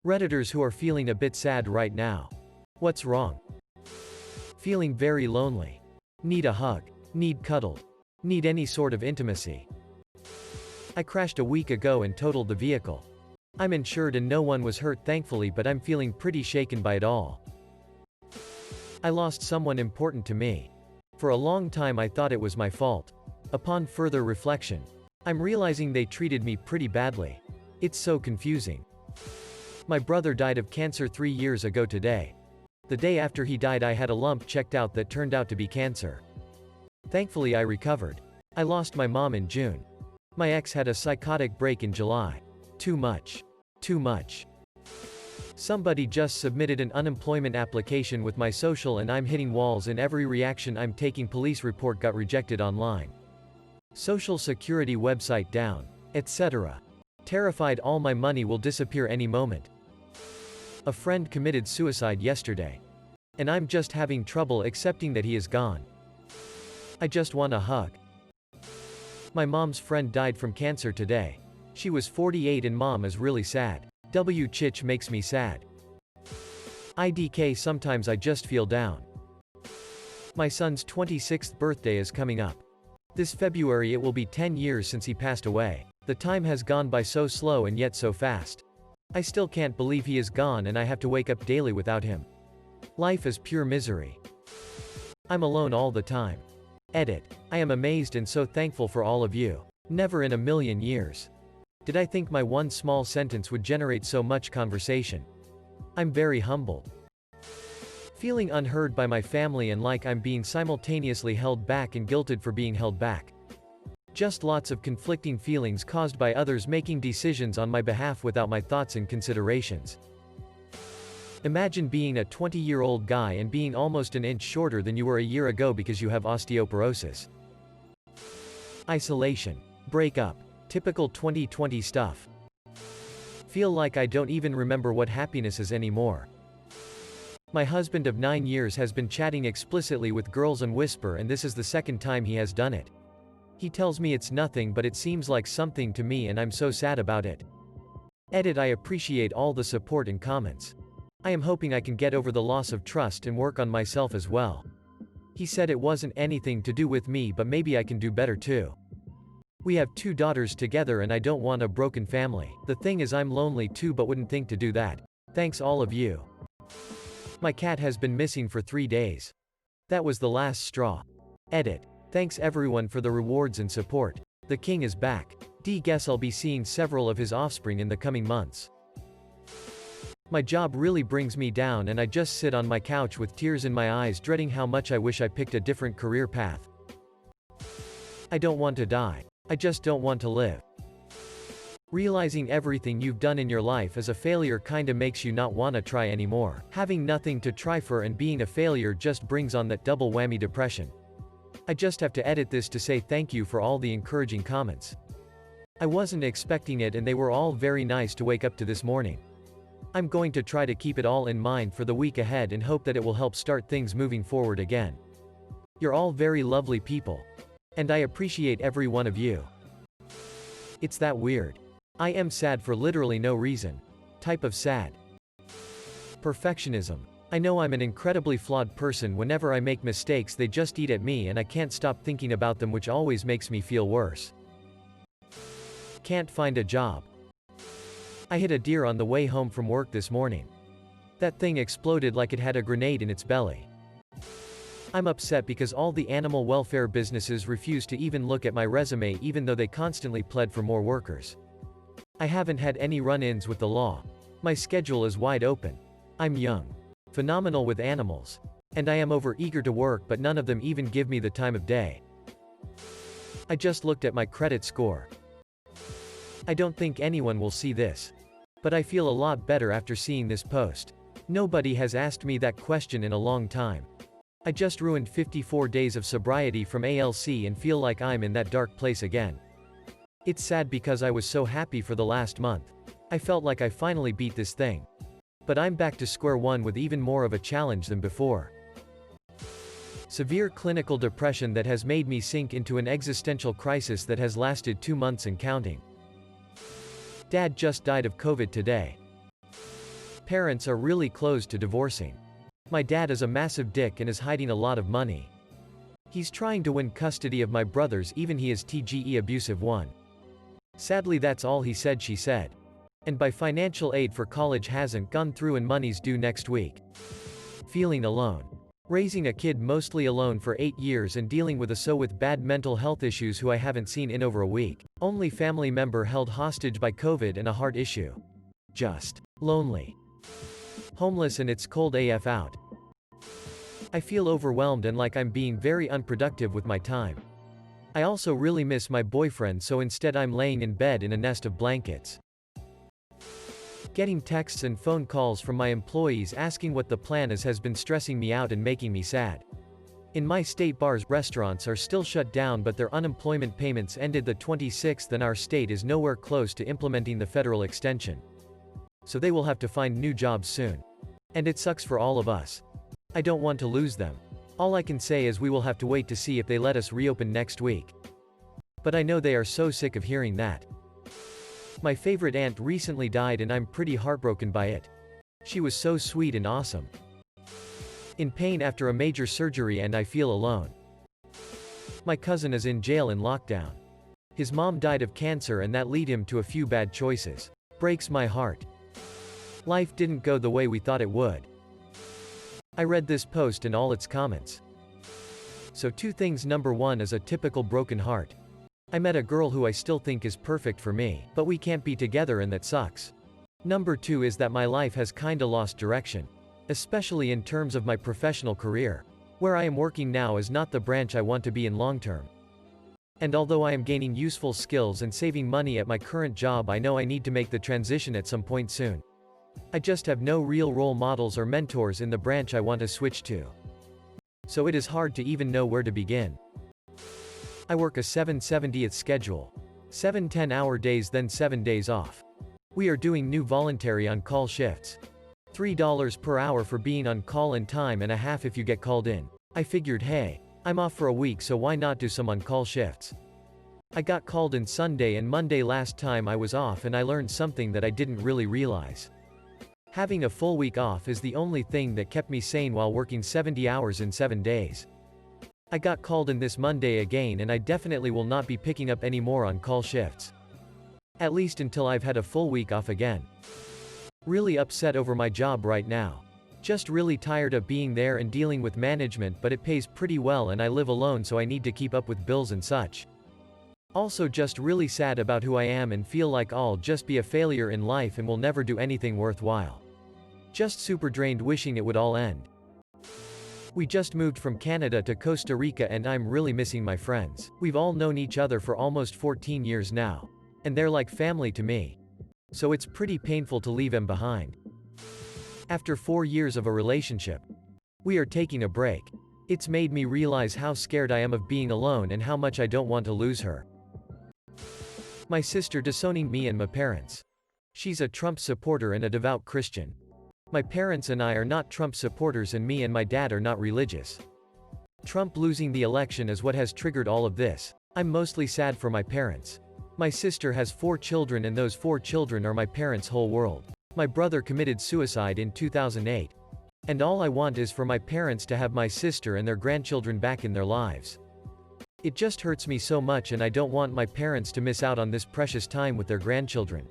Redditors who are feeling a bit sad right now. What's wrong? Feeling very lonely. Need a hug. Need cuddled. Need any sort of intimacy. I crashed a week ago and totaled the vehicle. I'm insured and no one was hurt thankfully, but I'm feeling pretty shaken by it all. I lost someone important to me. For a long time I thought it was my fault. Upon further reflection, I'm realizing they treated me pretty badly. It's so confusing. My brother died of cancer 3 years ago today. The day after he died I had a lump checked out that turned out to be cancer. Thankfully I recovered. I lost my mom in June. My ex had a psychotic break in July. Too much. Too much. Somebody just submitted an unemployment application with my social and I'm hitting walls in every reaction I'm taking. Police report got rejected online. Social security website down. Etc. Terrified all my money will disappear any moment. A friend committed suicide yesterday. And I'm just having trouble accepting that he is gone. I just want a hug. My mom's friend died from cancer today. She was 48 and mom is really sad. Chich makes me sad. IDK sometimes I just feel down. My son's 26th birthday is coming up. This February it will be 10 years since he passed away. The time has gone by so slow and yet so fast. I still can't believe he is gone and I have to wake up daily without him. Life is pure misery. I'm alone all the time. Edit. I am amazed and so thankful for all of you. Never in a million years did I think my one small sentence would generate so much conversation. I'm very humbled. Feeling unheard by my family and like I'm being simultaneously held back and guilted for being held back. Just lots of conflicting feelings caused by others making decisions on my behalf without my thoughts and considerations. Imagine being a 20-year-old guy and being almost an inch shorter than you were a year ago because you have osteoporosis. Isolation. Breakup. Typical 2020 stuff. Feel like I don't even remember what happiness is anymore. My husband of 9 years has been chatting explicitly with girls on Whisper and this is the second time he has done it. He tells me it's nothing but it seems like something to me and I'm so sad about it. Edit. I appreciate all the support and comments. I am hoping I can get over the loss of trust and work on myself as well. He said it wasn't anything to do with me but maybe I can do better too. We have 2 daughters together and I don't want a broken family. The thing is I'm lonely too but wouldn't think to do that. Thanks all of you. My cat has been missing for 3 days. That was the last straw. Edit. Thanks everyone for the rewards and support. The king is back. Guess I'll be seeing several of his offspring in the coming months. My job really brings me down and I just sit on my couch with tears in my eyes dreading how much I wish I picked a different career path. I don't want to die. I just don't want to live. Realizing everything you've done in your life as a failure kinda makes you not wanna try anymore. Having nothing to try for and being a failure just brings on that double whammy depression. I just have to edit this to say thank you for all the encouraging comments. I wasn't expecting it and they were all very nice to wake up to this morning. I'm going to try to keep it all in mind for the week ahead and hope that it will help start things moving forward again. You're all very lovely people. And I appreciate every one of you. It's that weird. I am sad for literally no reason. Type of sad. Perfectionism. I know I'm an incredibly flawed person. Whenever I make mistakes they just eat at me and I can't stop thinking about them, which always makes me feel worse. Can't find a job. I hit a deer on the way home from work this morning. That thing exploded like it had a grenade in its belly. I'm upset because all the animal welfare businesses refuse to even look at my resume even though they constantly pled for more workers. I haven't had any run-ins with the law. My schedule is wide open. I'm young. Phenomenal with animals. And I am over-eager to work but none of them even give me the time of day. I just looked at my credit score. I don't think anyone will see this. But I feel a lot better after seeing this post. Nobody has asked me that question in a long time. I just ruined 54 days of sobriety from ALC and feel like I'm in that dark place again. It's sad because I was so happy for the last month. I felt like I finally beat this thing. But I'm back to square one with even more of a challenge than before. Severe clinical depression that has made me sink into an existential crisis that has lasted 2 months and counting. Dad just died of COVID today. parents are really close to divorcing. My dad is a massive dick and is hiding a lot of money. He's trying to win custody of my brothers, even he is TGE abusive one. Sadly that's all he said she said. And by financial aid for college hasn't gone through and money's due next week. Feeling alone. Raising a kid mostly alone for 8 years and dealing with with bad mental health issues who I haven't seen in over a week. Only family member held hostage by COVID and a heart issue. Just lonely. Homeless and it's cold AF out. I feel overwhelmed and like I'm being very unproductive with my time. I also really miss my boyfriend, so instead I'm laying in bed in a nest of blankets. Getting texts and phone calls from my employees asking what the plan is has been stressing me out and making me sad. In my state, bars, restaurants are still shut down, but their unemployment payments ended the 26th and our state is nowhere close to implementing the federal extension. So they will have to find new jobs soon. And it sucks for all of us. I don't want to lose them. All I can say is we will have to wait to see if they let us reopen next week. But I know they are so sick of hearing that. My favorite aunt recently died and I'm pretty heartbroken by it. She was so sweet and awesome. In pain after a major surgery and I feel alone. My cousin is in jail in lockdown. His mom died of cancer and that led him to a few bad choices. Breaks my heart. Life didn't go the way we thought it would. I read this post and all its comments. So 2 things. Number 1 is a typical broken heart. I met a girl who I still think is perfect for me, but we can't be together and that sucks. Number 2 is that my life has kinda lost direction. Especially in terms of my professional career. Where I am working now is not the branch I want to be in long term. And although I am gaining useful skills and saving money at my current job, I know I need to make the transition at some point soon. I just have no real role models or mentors in the branch I want to switch to. So it is hard to even know where to begin. I work a 7/70th schedule. 7 10-hour days then 7 days off. We are doing new voluntary on-call shifts. $3 per hour for being on call and time and a half if you get called in. I figured, hey, I'm off for a week, so why not do some on-call shifts? I got called in Sunday and Monday last time I was off, and I learned something that I didn't really realize. Having a full week off is the only thing that kept me sane while working 70 hours in 7 days. I got called in this Monday again and I definitely will not be picking up any more on-call shifts. At least until I've had a full week off again. Really upset over my job right now. Just really tired of being there and dealing with management, but it pays pretty well and I live alone, so I need to keep up with bills and such. Also just really sad about who I am and feel like I'll just be a failure in life and will never do anything worthwhile. Just super drained, wishing it would all end. We just moved from Canada to Costa Rica and I'm really missing my friends. We've all known each other for almost 14 years now. And they're like family to me. So it's pretty painful to leave them behind. After 4 years of a relationship, we are taking a break. It's made me realize how scared I am of being alone and how much I don't want to lose her. My sister disowning me and my parents. She's a Trump supporter and a devout Christian. My parents and I are not Trump supporters, and me and my dad are not religious. Trump losing the election is what has triggered all of this. I'm mostly sad for my parents. My sister has 4 children and those 4 children are my parents' whole world. My brother committed suicide in 2008. And all I want is for my parents to have my sister and their grandchildren back in their lives. It just hurts me so much and I don't want my parents to miss out on this precious time with their grandchildren.